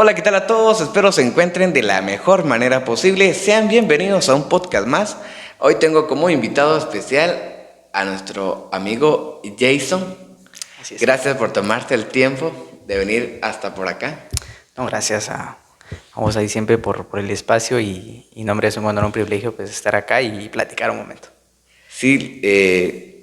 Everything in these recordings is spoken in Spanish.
Hola, ¿qué tal a todos? Espero se encuentren de la mejor manera posible. Sean bienvenidos a un podcast más. Hoy tengo como invitado especial a nuestro amigo Jason. Así es. Gracias por tomarte el tiempo de venir hasta por acá. No, gracias a vos ahí siempre por el espacio y no, hombre, es un honor, un privilegio pues estar acá y platicar un momento. Sí,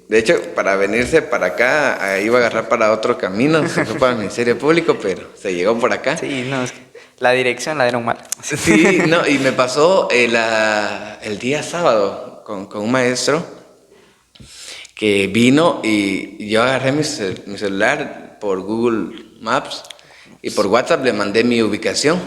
de hecho, para venirse para acá, iba a agarrar para otro camino, se fue para el Ministerio Público, pero se llegó por acá. Sí, no, es que la dirección la dieron mal. Sí, no, y me pasó el día sábado con un maestro que vino y yo agarré mi celular por Google Maps y por WhatsApp le mandé mi ubicación.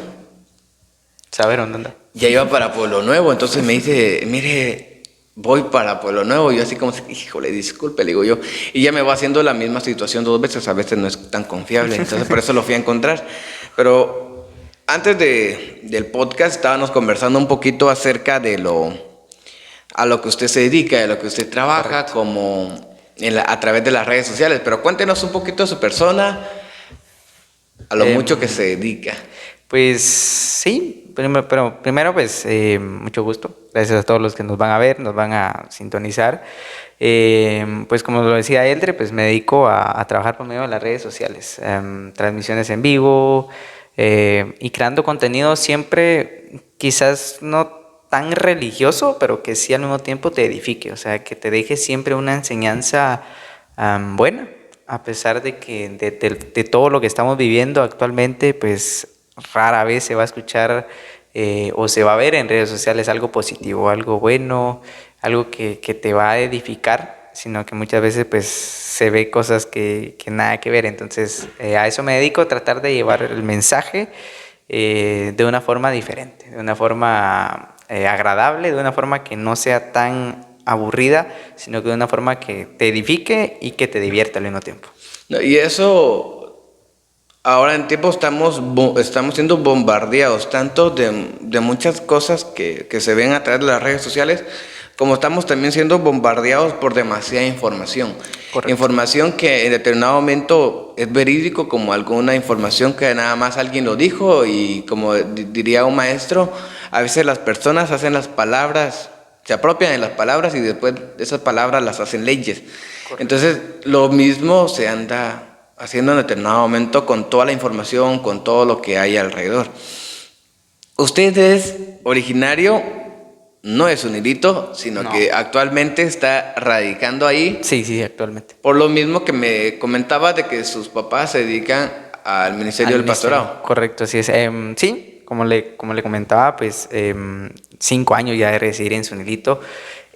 Saber dónde anda. Ya iba para Pueblo Nuevo, entonces me dice, mire, voy para Pueblo Nuevo. Yo así como, híjole, disculpe, le digo yo. Y ya me va haciendo la misma situación dos veces, a veces no es tan confiable, entonces por eso lo fui a encontrar. Pero antes del podcast estábamos conversando un poquito acerca de a lo que usted se dedica, de lo que usted trabaja. Correcto. Como a través de las redes sociales. Pero cuéntenos un poquito de su persona, a lo mucho que se dedica. Pues sí, pero primero pues mucho gusto. Gracias a todos los que nos van a ver, nos van a sintonizar. Pues como lo decía Eldre, pues me dedico a trabajar por medio de las redes sociales, transmisiones en vivo y creando contenido siempre quizás no tan religioso, pero que sí al mismo tiempo te edifique, o sea, que te deje siempre una enseñanza buena, a pesar de que de todo lo que estamos viviendo actualmente, pues rara vez se va a escuchar o se va a ver en redes sociales algo positivo, algo bueno, algo que te va a edificar, sino que muchas veces pues se ve cosas que nada que ver. Entonces a eso me dedico, a tratar de llevar el mensaje de una forma diferente, de una forma agradable, de una forma que no sea tan aburrida, sino que de una forma que te edifique y que te divierta al mismo tiempo. No, y eso, ahora en tiempo estamos siendo bombardeados tanto de muchas cosas que se ven a través de las redes sociales, como estamos también siendo bombardeados por demasiada información. Correcto. Información que en determinado momento es verídico, como alguna información que nada más alguien lo dijo, y como diría un maestro, a veces las personas hacen las palabras, se apropian de las palabras y después esas palabras las hacen leyes. Correcto. Entonces lo mismo se anda haciendo en determinado momento con toda la información, con todo lo que hay alrededor. Usted es originario, no es Unilito, sino no, que actualmente está radicando ahí. Sí, actualmente. Por lo mismo que me comentaba de que sus papás se dedican al Ministerio del Pastorado. Correcto, así es. Sí, como le comentaba, pues 5 años ya de residir en Unilito.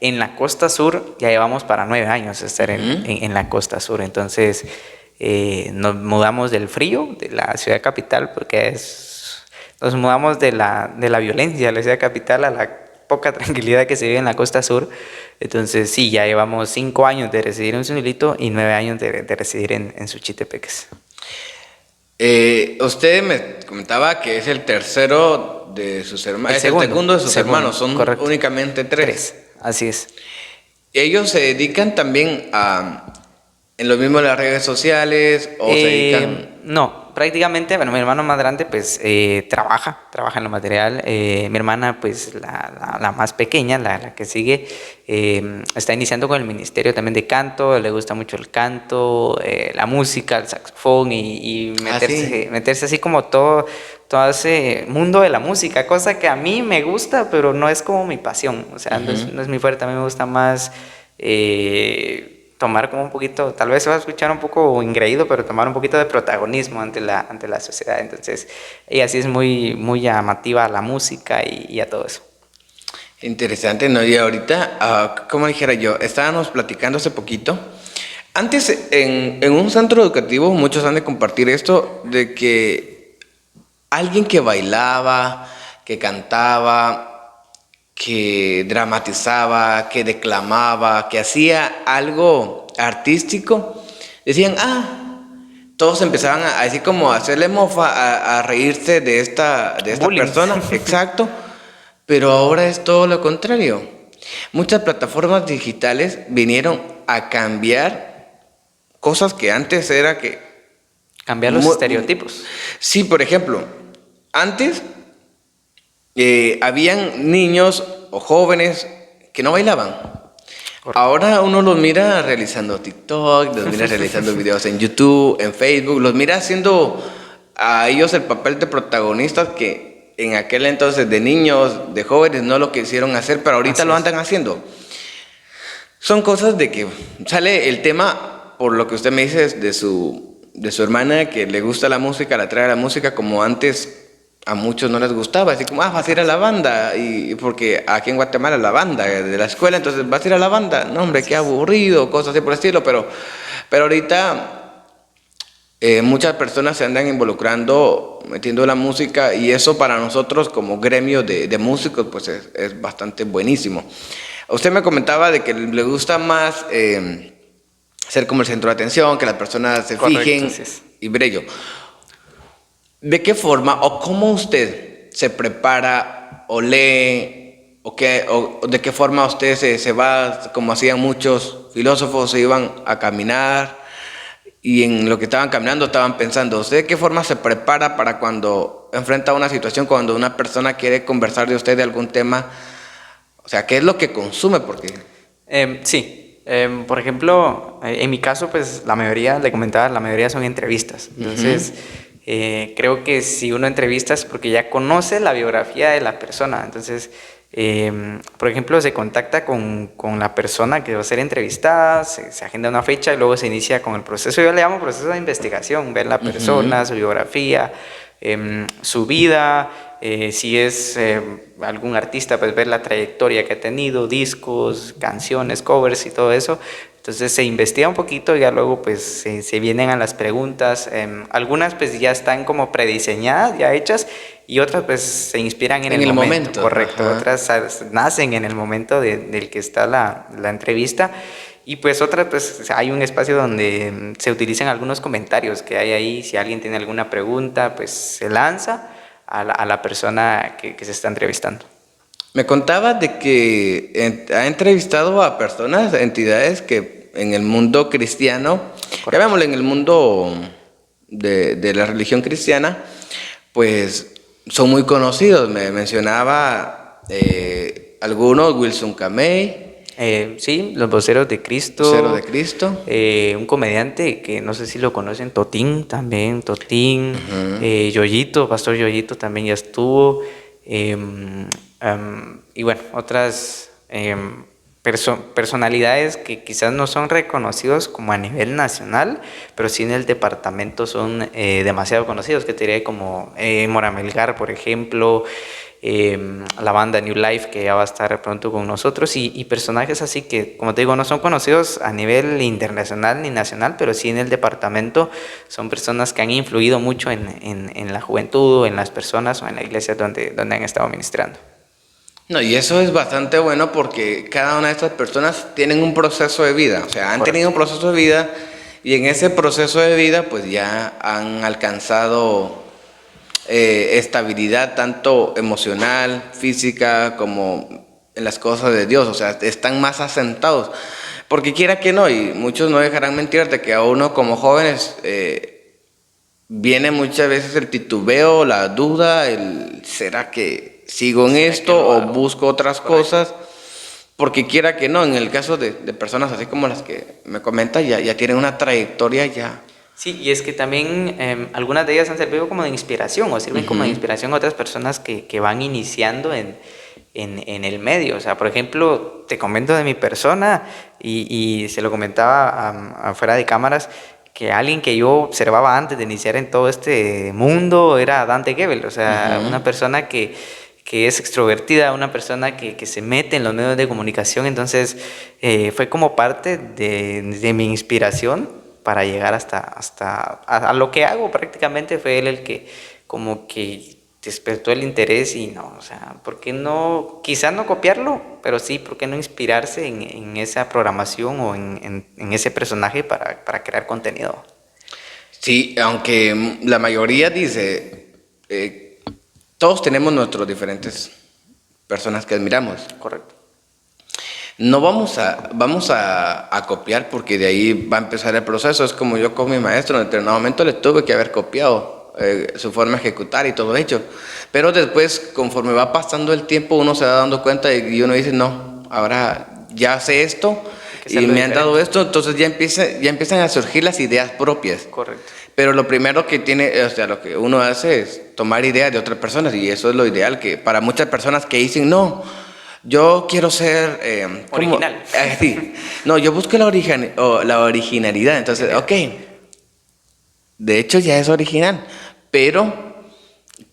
En la costa sur ya llevamos para 9 años de estar en la costa sur. Entonces nos mudamos del frío de la ciudad capital, porque nos mudamos de la violencia de la ciudad capital a la poca tranquilidad que se vive en la costa sur. Entonces sí, ya llevamos 5 años de residir en Zunilito y 9 años de residir en Suchitepeques. Usted me comentaba que es el tercero de sus hermanos, es el segundo de sus hermanos, son correcto. Únicamente 3. Así es. ¿Ellos se dedican también en lo mismo de las redes sociales o se dedican? No, prácticamente, bueno, mi hermano más grande pues trabaja en lo material. Mi hermana pues la más pequeña, la que sigue, está iniciando con el ministerio también de canto, le gusta mucho el canto, la música, el saxofón y meterse así como todo ese mundo de la música, cosa que a mí me gusta, pero no es como mi pasión, o sea, no es mi fuerte. A mí me gusta más tomar como un poquito, tal vez se va a escuchar un poco ingreído, pero tomar un poquito de protagonismo ante la sociedad. Entonces, y así es muy, muy llamativa a la música y a todo eso. Interesante, ¿no? Y ahorita, como dijera yo, estábamos platicando hace poquito. Antes, en un centro educativo, muchos han de compartir esto, de que alguien que bailaba, que cantaba, que dramatizaba, que declamaba, que hacía algo artístico, decían, todos empezaban a decir como a hacerle mofa, a reírse de esta persona, exacto, pero ahora es todo lo contrario. Muchas plataformas digitales vinieron a cambiar cosas que antes era que... Cambiar los estereotipos. Sí, por ejemplo, antes habían niños o jóvenes que no bailaban. Ahora uno los mira realizando TikTok, los mira realizando videos en YouTube, en Facebook, los mira haciendo a ellos el papel de protagonistas que en aquel entonces de niños, de jóvenes, no lo quisieron hacer, pero ahorita Así lo es. andan haciendo. Son cosas de que sale el tema, por lo que usted me dice, de su hermana que le gusta la música, la trae la música como antes a muchos no les gustaba, así como, vas a ir a la banda, y porque aquí en Guatemala la banda de la escuela, entonces vas a ir a la banda, no hombre, qué aburrido, cosas así por el estilo, pero ahorita muchas personas se andan involucrando, metiendo la música, y eso para nosotros como gremio de músicos, pues es bastante buenísimo. Usted me comentaba de que le gusta más ser como el centro de atención, que las personas se Correcto, fijen así es. y brillo. ¿De qué forma o cómo usted se prepara o lee o de qué forma usted se va, como hacían muchos filósofos, se iban a caminar y en lo que estaban caminando estaban pensando? ¿Usted de qué forma se prepara para cuando enfrenta una situación, cuando una persona quiere conversar de usted de algún tema? O sea, ¿qué es lo que consume? Porque Sí, por ejemplo, en mi caso, pues la mayoría, le comentaba, la mayoría son entrevistas. Entonces, creo que si uno entrevista es porque ya conoce la biografía de la persona. Entonces, por ejemplo, se contacta con la persona que va a ser entrevistada, se agenda una fecha y luego se inicia con el proceso. Yo le llamo proceso de investigación, ver la persona, su biografía, su vida. Si es algún artista, pues ver la trayectoria que ha tenido, discos, canciones, covers y todo eso. Entonces se investiga un poquito y ya luego pues se vienen a las preguntas. Algunas pues ya están como prediseñadas, ya hechas, y otras pues se inspiran en el momento. Correcto, ajá. otras nacen en el momento del que está la entrevista. Y pues otras, pues hay un espacio donde se utilizan algunos comentarios que hay ahí. Si alguien tiene alguna pregunta, pues se lanza a la persona que se está entrevistando. Me contaba de que ha entrevistado a personas, entidades que en el mundo cristiano, Correcto. llamémosle en el mundo de la religión cristiana, pues son muy conocidos. Me mencionaba algunos, Wilson Camey, Sí, Los Voceros de Cristo. Vocero de Cristo. Un comediante que no sé si lo conocen, Totín también, Totín. Yoyito, Pastor Yoyito también ya estuvo. Y bueno, otras personalidades que quizás no son reconocidos como a nivel nacional, pero sí en el departamento son demasiado conocidos, que te diré como Mora Melgar, por ejemplo, la banda New Life, que ya va a estar pronto con nosotros, y personajes así que, como te digo, no son conocidos a nivel internacional ni nacional, pero sí en el departamento son personas que han influido mucho en la juventud, en las personas o en la iglesia donde han estado ministrando. No, y eso es bastante bueno porque cada una de estas personas tienen un proceso de vida, o sea, han tenido un proceso de vida y en ese proceso de vida pues ya han alcanzado estabilidad tanto emocional, física, como en las cosas de Dios, o sea, están más asentados. Porque quiera que no, y muchos no dejarán mentirte que a uno como jóvenes viene muchas veces el titubeo, la duda, el ¿será que sigo en esto o busco otras cosas? Porque quiera que no, en el caso de personas así como las que me comentas, ya tienen una trayectoria ya. Sí, y es que también algunas de ellas han servido como de inspiración o sirven como de inspiración a otras personas que van iniciando en el medio. O sea, por ejemplo, te comento de mi persona y se lo comentaba afuera de cámaras, que alguien que yo observaba antes de iniciar en todo este mundo era Dante Gebel. O sea, una persona que es extrovertida, una persona que se mete en los medios de comunicación. Entonces fue como parte de mi inspiración para llegar hasta a lo que hago prácticamente. Fue él el que como que despertó el interés y no, o sea, ¿por qué no? Quizás no copiarlo, pero sí, ¿por qué no inspirarse en esa programación o en ese personaje para crear contenido? Sí, aunque la mayoría dice, todos tenemos nuestros diferentes personas que admiramos. Correcto. No vamos a copiar porque de ahí va a empezar el proceso. Es como yo con mi maestro, en determinado momento le tuve que haber copiado. su forma de ejecutar y todo hecho. Pero después, conforme va pasando el tiempo, uno se va dando cuenta y uno dice, no, ahora ya sé esto y me han dado esto, entonces ya empiezan a surgir las ideas propias. Correcto. Pero lo primero que tiene, o sea, lo que uno hace es tomar ideas de otras personas y eso es lo ideal, que para muchas personas que dicen, no, yo quiero ser... Original. Sí, no, yo busco la originalidad, entonces, ok, de hecho ya es original, pero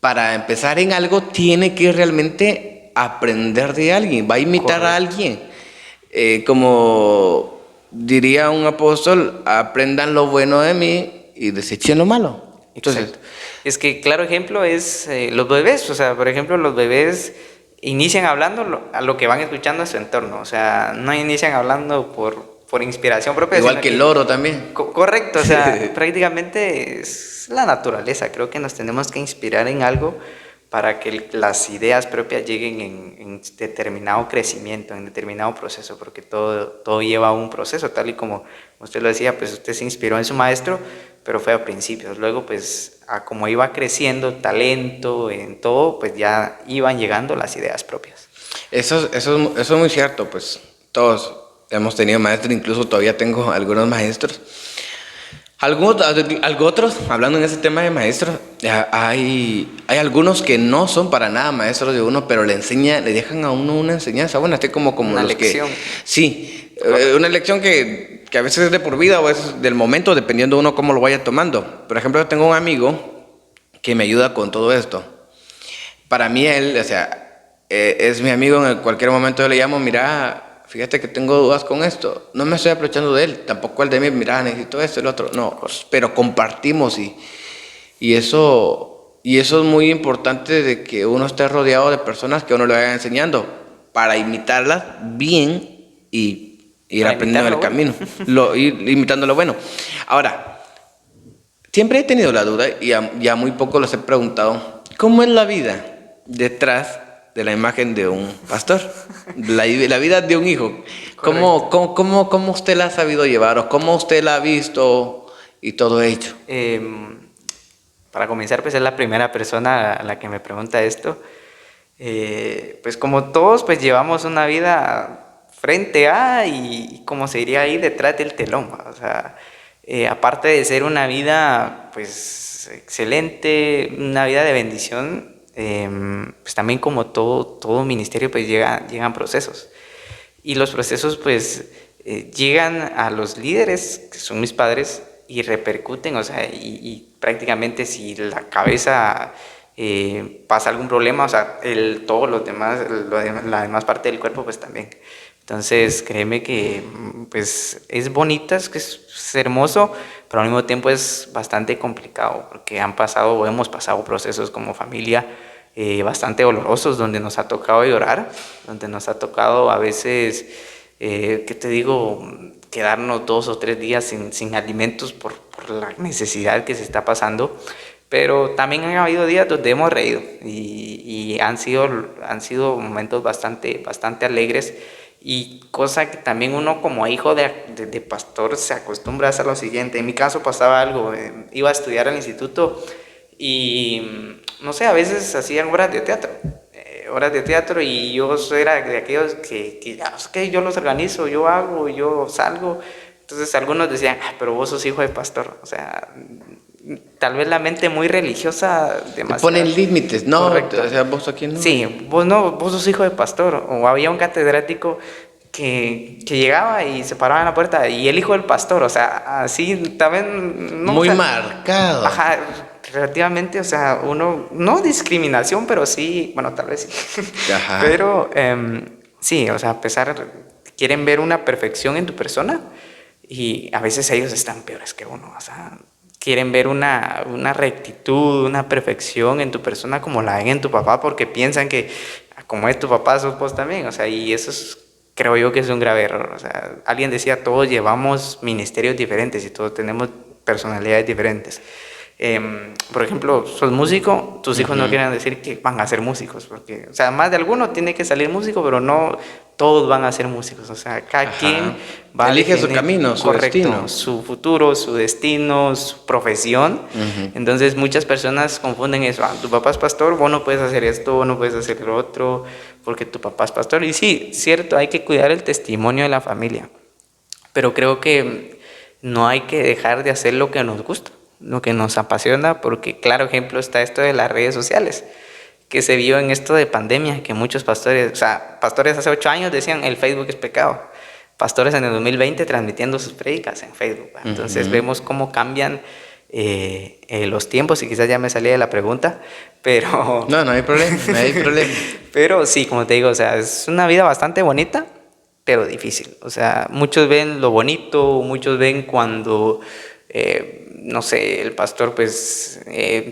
para empezar en algo tiene que realmente aprender de alguien, va a imitar a alguien. Como diría un apóstol, aprendan lo bueno de mí y desechen lo malo. Entonces, Exacto. Es que claro ejemplo es los bebés, o sea, por ejemplo, los bebés inician hablando a lo que van escuchando a su entorno, o sea, no inician hablando por inspiración propia. igual que el loro también. Correcto, o sea, prácticamente es la naturaleza, creo que nos tenemos que inspirar en algo para que las ideas propias lleguen en determinado crecimiento, en determinado proceso, porque todo lleva un proceso, tal y como usted lo decía, pues usted se inspiró en su maestro, pero fue a principios, luego pues a como iba creciendo talento en todo, pues ya iban llegando las ideas propias. Eso es muy cierto, pues todos hemos tenido maestros, incluso todavía tengo algunos maestros. Algo otros, hablando en ese tema de maestros, hay algunos que no son para nada maestros de uno, pero le dejan a uno una enseñanza, bueno, así como Una los lección. que... Sí, una lección que a veces es de por vida o es del momento, dependiendo de uno cómo lo vaya tomando. Por ejemplo, yo tengo un amigo que me ayuda con todo esto. Para mí él, o sea, es mi amigo, en cualquier momento yo le llamo, mira... Fíjate que tengo dudas con esto. No me estoy aprovechando de él, tampoco el de mí. Mira, necesito esto y lo otro. No, pero compartimos y eso es muy importante de que uno esté rodeado de personas que uno le vaya enseñando para imitarlas bien y ir Para aprendiendo en el imitar camino, ir imitando lo bueno. Ahora, siempre he tenido la duda y ya muy poco los he preguntado. ¿Cómo es la vida detrás de la imagen de un pastor? La vida de un hijo. ¿Cómo usted la ha sabido llevar o cómo usted la ha visto y todo hecho? Para comenzar, pues es la primera persona a la que me pregunta esto. Pues como todos, pues llevamos una vida frente a y como se diría ahí detrás del telón, ¿va? O sea, aparte de ser una vida pues excelente, una vida de bendición, pues también como todo ministerio pues llegan procesos y los procesos pues llegan a los líderes que son mis padres y repercuten, o sea, y prácticamente si la cabeza pasa algún problema, o sea, todos los demás, la demás parte del cuerpo pues también. Entonces, créeme que pues es bonita, que es hermoso, pero al mismo tiempo es bastante complicado porque hemos pasado procesos como familia bastante dolorosos donde nos ha tocado llorar, donde nos ha tocado a veces, ¿qué te digo?, quedarnos 2 o 3 días sin alimentos por la necesidad que se está pasando. Pero también han habido días donde hemos reído y han sido momentos bastante alegres. Y cosa que también uno como hijo de pastor se acostumbra a hacer lo siguiente. En mi caso pasaba algo, iba a estudiar al instituto y no sé, a veces hacían horas de teatro y yo era de aquellos que ya, okay, yo los organizo, yo hago, yo salgo. Entonces algunos decían, pero vos sos hijo de pastor, o sea, tal vez la mente muy religiosa demasiado. Te ponen límites, ¿no? Correcto. O sea, vos aquí no. Sí, vos sos hijo de pastor. O había un catedrático que llegaba y se paraba en la puerta y el hijo del pastor, o sea, así también... No, muy o sea, marcado. Ajá, relativamente, o sea, uno, no discriminación, pero sí, bueno, tal vez sí. Ajá. Pero sí, o sea, quieren ver una perfección en tu persona y a veces ellos están peores que uno, o sea, quieren ver una rectitud, una perfección en tu persona como la ven en tu papá porque piensan que como es tu papá, sos vos también, o sea, y eso creo yo que es un grave error, o sea, alguien decía, todos llevamos ministerios diferentes y todos tenemos personalidades diferentes. Por ejemplo, sos músico, tus hijos no quieren decir que van a ser músicos, porque, o sea, más de alguno tiene que salir músico, pero no todos van a ser músicos, o sea, cada quien va a elige su definir, camino, su correcto, destino. su futuro, su destino, su profesión. Entonces muchas personas confunden eso. Tu papá es pastor, vos no puedes hacer esto, vos no puedes hacer lo otro, porque tu papá es pastor. Y sí, cierto, hay que cuidar el testimonio de la familia, pero creo que no hay que dejar de hacer lo que nos gusta, lo que nos apasiona, porque claro ejemplo está esto de las redes sociales, que se vio en esto de pandemia, que muchos pastores, o sea, pastores hace 8 años decían el Facebook es pecado, pastores en el 2020 transmitiendo sus prédicas en Facebook. Entonces vemos cómo cambian los tiempos, y quizás ya me salí de la pregunta, pero... No, no hay problema, no hay problema. Pero sí, como te digo, o sea, es una vida bastante bonita, pero difícil. O sea, muchos ven lo bonito, muchos ven cuando, no sé, el pastor pues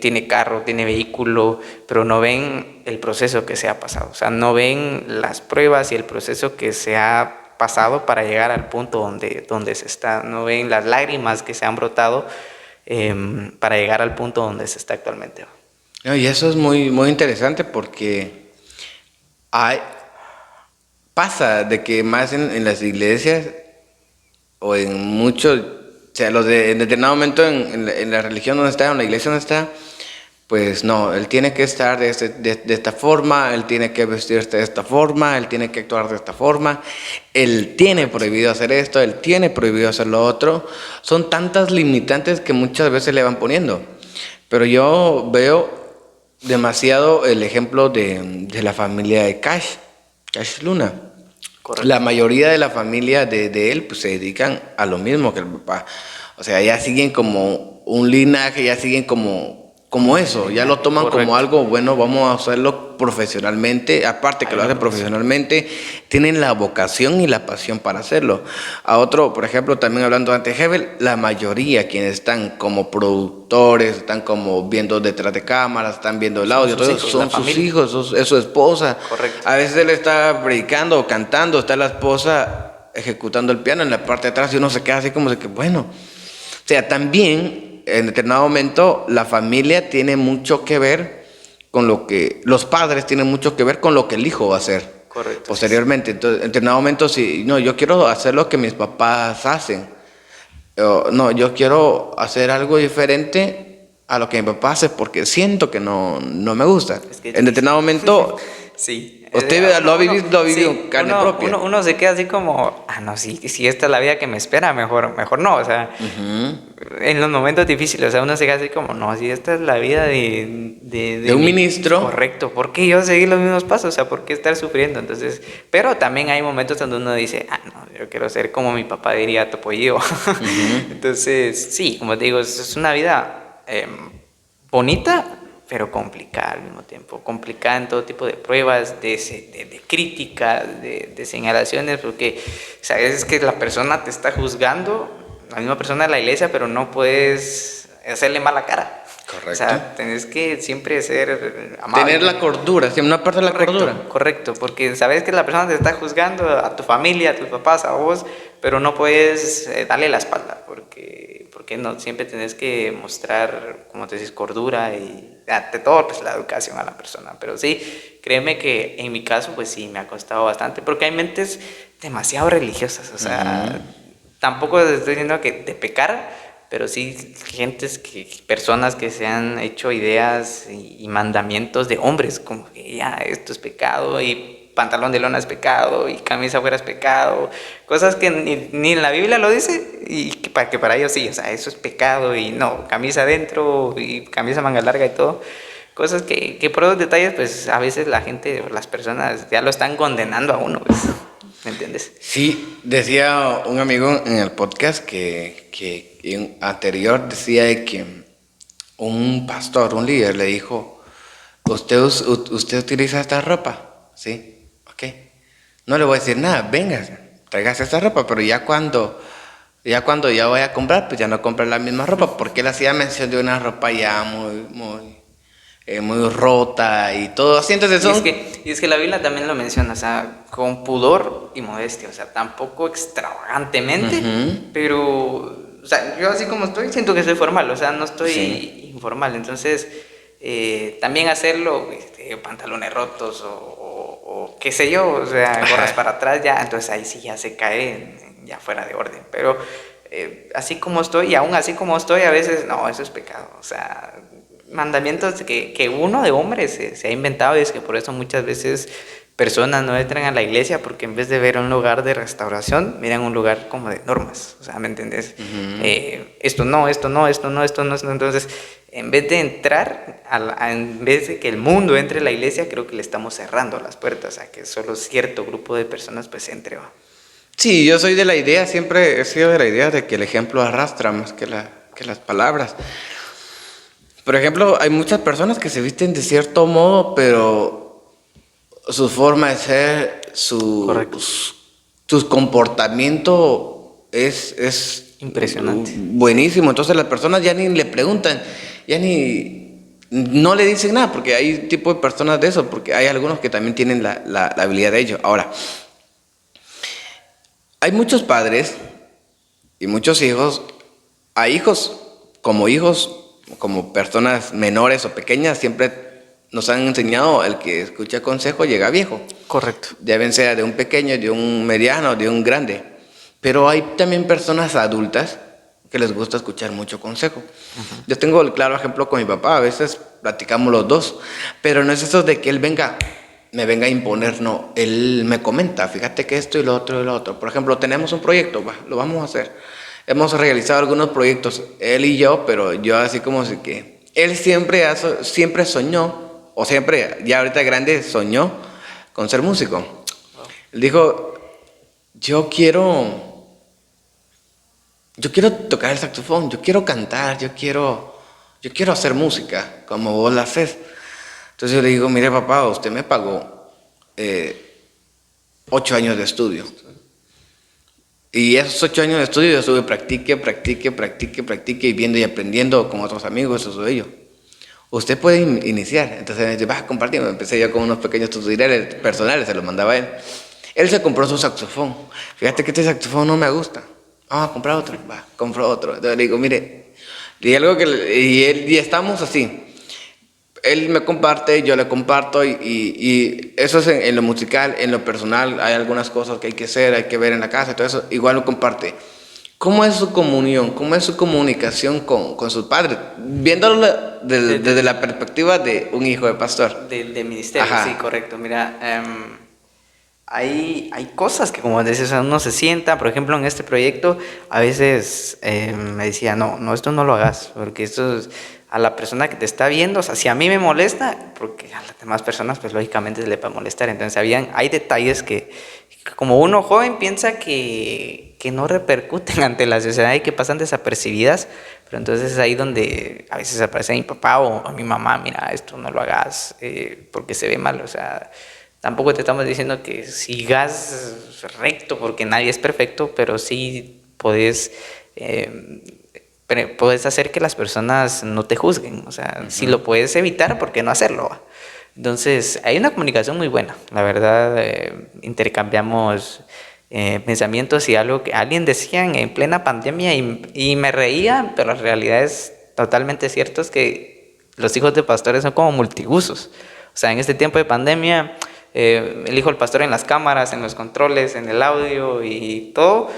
tiene carro, tiene vehículo, pero no ven el proceso que se ha pasado. O sea, no ven las pruebas y el proceso que se ha pasado para llegar al punto donde se está. No ven las lágrimas que se han brotado para llegar al punto donde se está actualmente. No, y eso es muy, muy interesante porque hay, pasa de que más en las iglesias o en muchos, o sea, en determinado momento en la religión donde está, en la iglesia donde está, pues no, él tiene que estar de esta forma, él tiene que vestirse de esta forma, él tiene que actuar de esta forma, él tiene prohibido hacer esto, él tiene prohibido hacer lo otro. Son tantas limitantes que muchas veces le van poniendo. Pero yo veo demasiado el ejemplo de la familia de Cash Luna. Correcto. La mayoría de la familia de él pues se dedican a lo mismo que el papá. O sea, ya siguen como un linaje, ya siguen como eso, ya lo toman Correcto. como algo bueno, vamos a hacerlo profesionalmente, aparte que lo hacen profesionalmente, tienen la vocación y la pasión para hacerlo. A otro, por ejemplo, también hablando ante Hebel, la mayoría quienes están como productores, están como viendo detrás de cámaras, están viendo el audio, todo eso, son sus hijos, es su esposa. Correcto. A veces él está predicando o cantando, está la esposa ejecutando el piano en la parte de atrás y uno se queda así como de que, bueno, o sea, también en determinado momento la familia tiene mucho que ver con lo que, los padres tienen mucho que ver con lo que el hijo va a hacer. Correcto. Posteriormente. Entonces, en determinado momento, si no, yo quiero hacer lo que mis papás hacen, no, yo quiero hacer algo diferente a lo que mi papá hace porque siento que no me gusta. Es que En determinado momento, sí. usted lo ha vivido en carne propia. Uno se queda así como, no, si esta es la vida que me espera, mejor no. O sea, en los momentos difíciles, o sea, uno se queda así como, no, si esta es la vida de un ministro. Correcto, ¿por qué yo seguir los mismos pasos? O sea, ¿por qué estar sufriendo? Entonces, pero también hay momentos donde uno dice, no, yo quiero ser como mi papá diría, Topollillo. Entonces, sí, como te digo, es una vida bonita, pero complicada al mismo tiempo, complicada en todo tipo de pruebas, de críticas, de señalaciones, porque sabes que la persona te está juzgando, la misma persona de la iglesia, pero no puedes hacerle mala cara. Correcto. O sea, tenés que siempre ser amable. Tener la cordura, siempre una parte de la cordura. Correcto, porque sabes que la persona te está juzgando, a tu familia, a tus papás, a vos, pero no puedes darle la espalda, porque no, siempre tenés que mostrar, como te dices, cordura y ante todo pues la educación a la persona. Pero sí, créeme que en mi caso pues sí me ha costado bastante, porque hay mentes demasiado religiosas, o sea, tampoco estoy diciendo que de pecar, pero sí personas que se han hecho ideas y mandamientos de hombres, como que ya esto es pecado y pantalón de lona es pecado y camisa afuera es pecado, cosas que ni en la Biblia lo dice y que para ellos sí, o sea, eso es pecado y no, camisa adentro y camisa manga larga y todo, cosas que por los detalles pues a veces la gente, las personas ya lo están condenando a uno, pues, ¿me entiendes? Sí, decía un amigo en el podcast que en anterior decía de que un pastor, un líder le dijo, usted utiliza esta ropa, ¿sí? Ok, no le voy a decir nada, venga, tráigase esta ropa, pero ya cuando ya vaya a comprar, pues ya no compra la misma ropa, porque él hacía mención de una ropa ya muy rota y todo así, entonces y es que la Biblia también lo menciona, o sea, con pudor y modestia, o sea, tampoco extravagantemente, pero, o sea, yo así como estoy, siento que soy formal, o sea, no estoy informal. Entonces, también hacerlo, pantalones rotos o qué sé yo, o sea, gorras para atrás, ya, entonces ahí sí ya se cae ya fuera de orden. Pero así como estoy, y aún así como estoy, a veces, no, eso es pecado. O sea, mandamientos que uno de hombre se ha inventado, y es que por eso muchas veces personas no entran a la iglesia, porque en vez de ver un lugar de restauración, miran un lugar como de normas. O sea, ¿me entendés? Esto no, esto no, esto no, esto no, esto no. Entonces, en vez de entrar, en vez de que el mundo entre a la iglesia, creo que le estamos cerrando las puertas a que solo cierto grupo de personas pues entre. ¿Va? Sí, yo soy de la idea, siempre he sido de la idea de que el ejemplo arrastra más que las palabras. Por ejemplo, hay muchas personas que se visten de cierto modo, pero su forma de ser, Correcto. su comportamiento es Impresionante. buenísimo. Entonces las personas ya ni le preguntan, ya ni no le dicen nada, porque hay tipo de personas de eso, porque hay algunos que también tienen la habilidad de ello. Ahora, hay muchos padres y muchos hijos, a hijos, como personas menores o pequeñas, siempre nos han enseñado el que escucha consejo llega viejo. Correcto. Deben ser de un pequeño, de un mediano, de un grande. Pero hay también personas adultas que les gusta escuchar mucho consejo. Uh-huh. Yo tengo el claro ejemplo con mi papá, a veces platicamos los dos, pero no es eso de que él me venga a imponer, no. Él me comenta, fíjate que esto y lo otro y lo otro. Por ejemplo, tenemos un proyecto, lo vamos a hacer. Hemos realizado algunos proyectos, él y yo, pero yo así como si que... Él siempre soñó, o siempre, ya ahorita grande, soñó con ser músico. Él dijo, yo quiero tocar el saxofón, yo quiero cantar, yo quiero hacer música, como vos la haces. Entonces yo le digo, mire papá, usted me pagó 8 años de estudio. Y esos 8 años de estudio yo estuve practique y viendo y aprendiendo con otros amigos, eso soy yo. Usted puede iniciar. Entonces me dice, va, compartimos. Empecé yo con unos pequeños tutoriales personales, se los mandaba a él. Él se compró su saxofón. Fíjate que este saxofón no me gusta. Vamos a comprar otro. Va, compró otro. Entonces le digo, mire, y estamos así. Él me comparte, yo le comparto y eso es en lo musical, en lo personal. Hay algunas cosas que hay que hacer, hay que ver en la casa, todo eso, igual lo comparte. ¿Cómo es su comunión? ¿Cómo es su comunicación con sus padres? Viéndolo desde la perspectiva de un hijo de pastor. De ministerio, Ajá. sí, correcto. Mira, hay cosas que, como dices, uno se sienta, por ejemplo, en este proyecto, a veces me decía, no, esto no lo hagas, porque esto es, a la persona que te está viendo, o sea, si a mí me molesta, porque a las demás personas, pues lógicamente se le va a molestar. Entonces, hay detalles que como uno joven piensa que no repercuten ante la sociedad y que pasan desapercibidas, pero entonces es ahí donde a veces aparece mi papá o mi mamá, mira, esto no lo hagas porque se ve mal, o sea, tampoco te estamos diciendo que sigas recto porque nadie es perfecto, pero sí puedes hacer que las personas no te juzguen, o sea, uh-huh. Si lo puedes evitar, ¿por qué no hacerlo? Entonces, hay una comunicación muy buena, la verdad, intercambiamos pensamientos y algo que alguien decía en plena pandemia y me reía, pero la realidad es totalmente cierto, es que los hijos de pastores son como multiusos. O sea, en este tiempo de pandemia, el hijo del pastor en las cámaras, en los controles, en el audio y todo.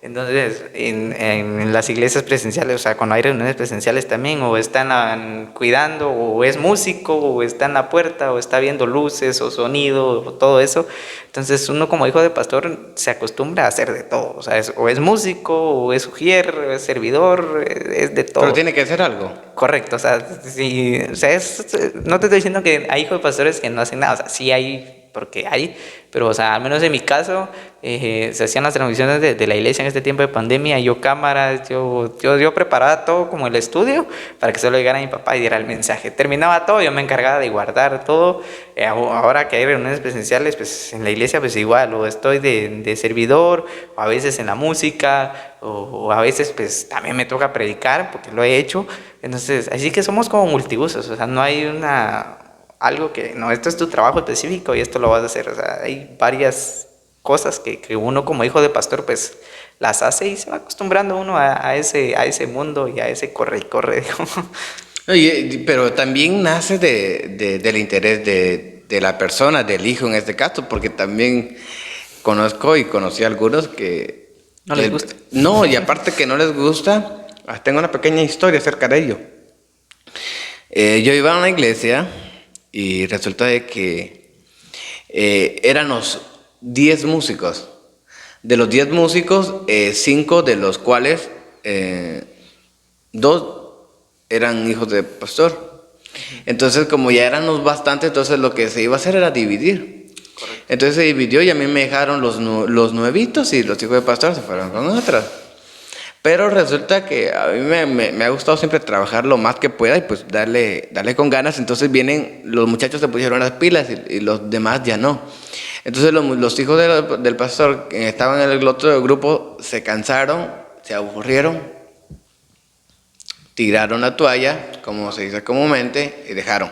Entonces, en las iglesias presenciales, o sea, cuando hay reuniones presenciales también, o están cuidando, o es músico, o está en la puerta, o está viendo luces, o sonido, o todo eso. Entonces, uno como hijo de pastor se acostumbra a hacer de todo. O sea, o es músico, o es ujier, o es servidor, es de todo. Pero tiene que hacer algo. Correcto, o sea, sí, o sea no te estoy diciendo que hay hijos de pastores que no hacen nada, o sea, sí hay, porque hay, pero o sea, al menos en mi caso, se hacían las transmisiones de la iglesia en este tiempo de pandemia, yo cámaras, yo preparaba todo como el estudio para que solo llegara mi papá y diera el mensaje. Terminaba todo, yo me encargaba de guardar todo. Ahora que hay reuniones presenciales, pues en la iglesia pues igual, o estoy de servidor, o a veces en la música, o a veces pues también me toca predicar, porque lo he hecho. Entonces, así que somos como multiusos, o sea, no hay algo que, no, esto es tu trabajo específico y esto lo vas a hacer. O sea, hay varias cosas que uno como hijo de pastor pues las hace y se va acostumbrando uno a ese mundo y a ese corre y corre, digamos. Oye, pero también nace del interés de la persona, del hijo en este caso, porque también conozco y conocí a algunos No les gusta. no, y aparte que no les gusta, tengo una pequeña historia acerca de ello. Yo iba a una iglesia y resulta de que éramos 10 músicos. De los 10 músicos, 5 de los cuales, 2 eran hijos de pastor. Entonces, como ya éramos bastante, entonces lo que se iba a hacer era dividir. Correcto. Entonces se dividió y a mí me dejaron los nuevitos y los hijos de pastor se fueron con otras. Pero resulta que a mí me ha gustado siempre trabajar lo más que pueda y pues darle con ganas. Entonces los muchachos se pusieron las pilas y los demás ya no. Entonces los hijos del pastor que estaban en el otro grupo se cansaron, se aburrieron, tiraron la toalla, como se dice comúnmente, y dejaron.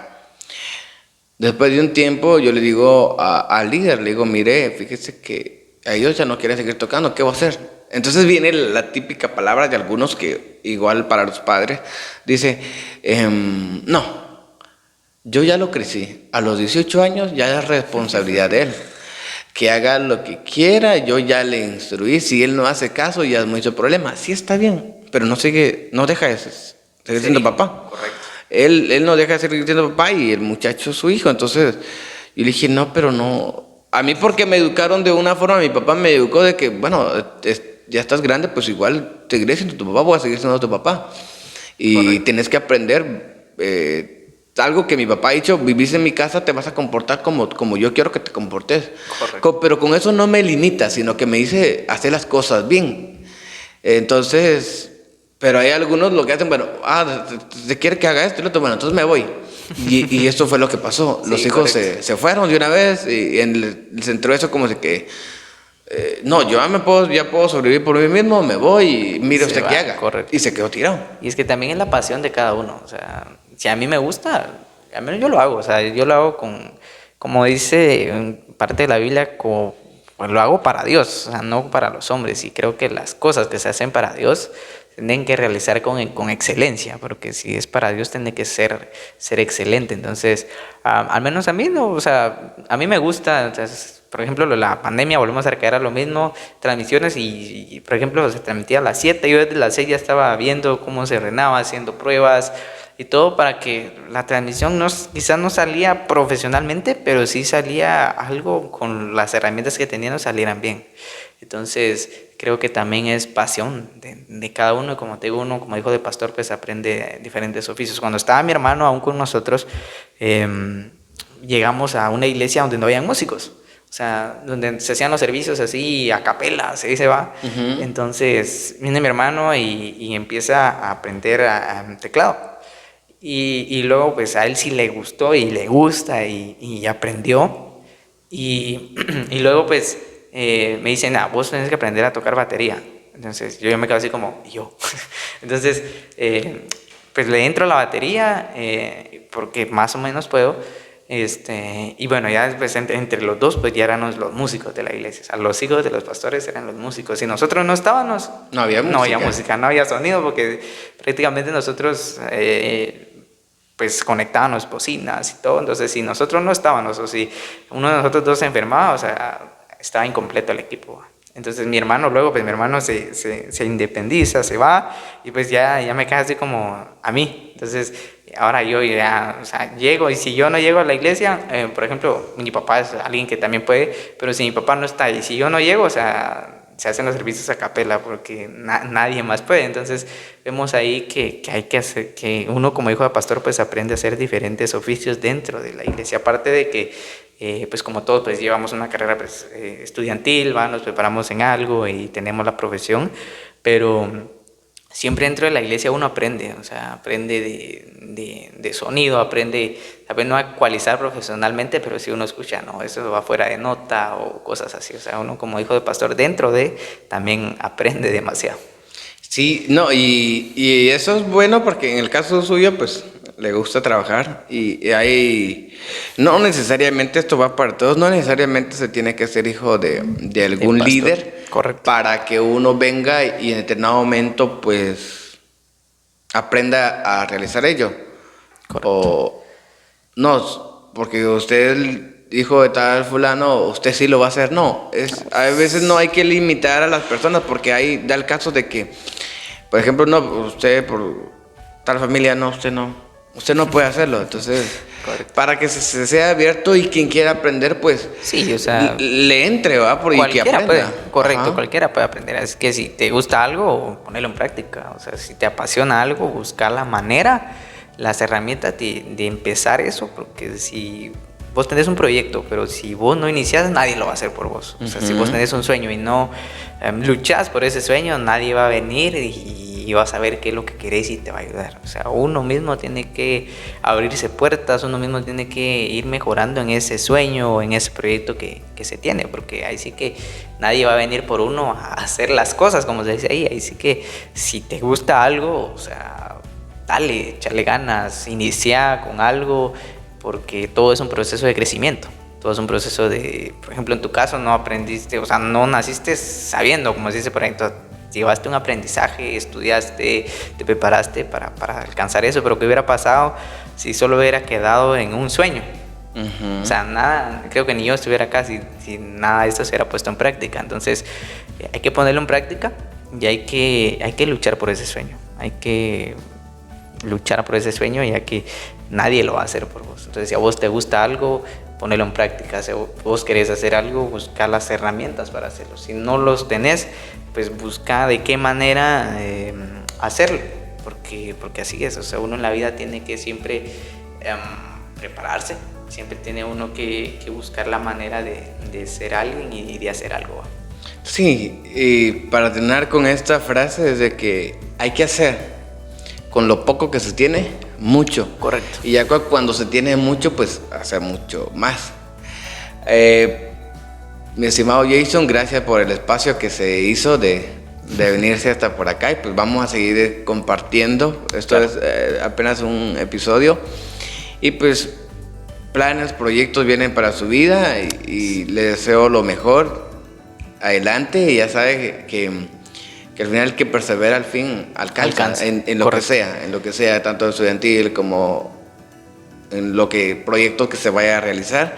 Después de un tiempo yo le digo al líder, le digo, mire, fíjese que a ellos ya no quieren seguir tocando, ¿qué voy a hacer? Entonces viene la típica palabra de algunos que igual para los padres, dice, no, yo ya lo crecí, a los 18 años ya es responsabilidad de él, que haga lo que quiera, yo ya le instruí, si él no hace caso ya es mucho problema, sí está bien, pero no deja de seguir siendo papá. Correcto. Él no deja de seguir siendo papá y el muchacho es su hijo. Entonces yo le dije, no, pero no. A mí porque me educaron de una forma, mi papá me educó de que, bueno, ya estás grande, pues igual seguiré siendo tu papá, voy a seguir siendo tu papá. Y Correcto. tienes que aprender algo que mi papá ha dicho, vivís en mi casa, te vas a comportar como yo quiero que te comportes. Correcto. Pero con eso no me limita, sino que me dice hacer las cosas bien. Entonces... Pero hay algunos lo que hacen, bueno, se quiere que haga esto y lo otro, bueno, entonces me voy. Y esto fue lo que pasó. Los Sí, hijos correcto. se fueron de una vez y les entró eso como de que, no, yo ya puedo sobrevivir por mí mismo, me voy y mire Se usted va, qué haga. correcto. Y se quedó tirado. Y es que también es la pasión de cada uno. O sea, si a mí me gusta, al menos yo lo hago. O sea, yo lo hago como dice en parte de la Biblia, pues lo hago para Dios, o sea, no para los hombres. Y creo que las cosas que se hacen para Dios tienen que realizar con excelencia, porque si es para Dios tiene que ser excelente. Entonces, al menos a mí no, o sea, a mí me gusta. Entonces, por ejemplo, la pandemia, volvemos a recaer a lo mismo, transmisiones y, por ejemplo, se transmitía a las 7, yo desde las 6 ya estaba viendo cómo se renaba, haciendo pruebas y todo para que la transmisión quizás no salía profesionalmente, pero sí salía algo con las herramientas que tenían, salieran bien. Entonces, creo que también es pasión de cada uno, y como te digo, uno como hijo de pastor, pues aprende diferentes oficios. Cuando estaba mi hermano aún con nosotros, llegamos a una iglesia donde no habían músicos. O sea, donde se hacían los servicios así a capela, así se va. Uh-huh. Entonces viene mi hermano y empieza a aprender a teclado. Y luego pues a él sí le gustó y le gusta y aprendió. Y, y luego pues me dicen, vos tenés que aprender a tocar batería. Entonces yo me quedo así como, ¿y yo? Entonces pues le entro a la batería porque más o menos puedo. Y bueno, ya después entre los dos, pues ya éramos los músicos de la iglesia. O sea, los hijos de los pastores eran los músicos. Y nosotros no estábamos, No había música. no había sonido, porque prácticamente nosotros, pues conectábamos bocinas y todo. Entonces, si nosotros no estábamos, o si uno de nosotros dos se enfermaba, o sea, estaba incompleto el equipo. Entonces mi hermano luego, pues mi hermano se independiza, se va, y pues ya me queda así como a mí. Entonces ahora yo ya, o sea, llego, y si yo no llego a la iglesia, por ejemplo, mi papá es alguien que también puede, pero si mi papá no está y si yo no llego, o sea, se hacen los servicios a capela porque nadie más puede. Entonces vemos ahí que hay que hacer, que uno como hijo de pastor pues aprende a hacer diferentes oficios dentro de la iglesia, aparte de que pues como todos pues llevamos una carrera pues, estudiantil, nos preparamos en algo y tenemos la profesión, pero siempre dentro de la iglesia uno aprende, o sea, aprende de sonido, aprende no a ecualizar profesionalmente, pero si uno escucha, no, eso va fuera de nota o cosas así. O sea, uno como hijo de pastor dentro también aprende demasiado. Sí, no, y eso es bueno porque en el caso suyo, pues le gusta trabajar y hay, no necesariamente esto va para todos, no necesariamente se tiene que ser hijo de algún líder. Correcto. Para que uno venga y en determinado momento pues aprenda a realizar ello. Correcto. O no, porque usted es el hijo de tal fulano, usted sí lo va a hacer. No, a veces no hay que limitar a las personas porque da el caso de que, por ejemplo, no, usted por tal familia, no, usted no puede hacerlo. Entonces, Correcto. para que se sea abierto y quien quiera aprender, pues Sí, o sea, le entre, ¿va? Y que cualquiera puede, aprenda. correcto, Ajá. cualquiera puede aprender. Es que si te gusta algo, ponelo en práctica. O sea, si te apasiona algo, buscar la manera, las herramientas de empezar eso, porque si vos tenés un proyecto, pero si vos no inicias, nadie lo va a hacer por vos. O sea, si vos tenés un sueño y no luchás por ese sueño, nadie va a venir y vas a ver qué es lo que querés y te va a ayudar. O sea, uno mismo tiene que abrirse puertas, uno mismo tiene que ir mejorando en ese sueño o en ese proyecto que se tiene, porque ahí sí que nadie va a venir por uno a hacer las cosas, como se dice ahí sí que si te gusta algo, o sea, dale, échale ganas, inicia con algo, porque todo es un proceso de crecimiento. Todo es un proceso de, por ejemplo, en tu caso no aprendiste, o sea, no naciste sabiendo, como se dice por ahí, llevaste un aprendizaje, estudiaste, te preparaste para alcanzar eso, pero ¿qué hubiera pasado si solo hubiera quedado en un sueño? O sea, nada, creo que ni yo estuviera acá si nada de esto se hubiera puesto en práctica. Entonces, hay que ponerlo en práctica y hay que luchar por ese sueño. Hay que luchar por ese sueño, ya que nadie lo va a hacer por vos. Entonces, si a vos te gusta algo, ponelo en práctica. Si vos querés hacer algo, busca las herramientas para hacerlo. Si no los tenés, pues busca de qué manera hacerlo, porque así es. O sea, uno en la vida tiene que siempre prepararse, siempre tiene uno que buscar la manera de ser alguien y de hacer algo. Sí, y para terminar con esta frase es de que hay que hacer con lo poco que se tiene, mucho. Correcto. Y ya cuando se tiene mucho, pues hacer mucho más. Mi estimado Jason, gracias por el espacio que se hizo de venirse hasta por acá y pues vamos a seguir compartiendo. Esto Claro. es apenas un episodio y pues planes, proyectos vienen para su vida y le deseo lo mejor. Adelante y ya sabe que al final el que persevera al fin alcanza. En lo Correcto. en lo que sea, tanto estudiantil como en lo que proyectos que se vaya a realizar.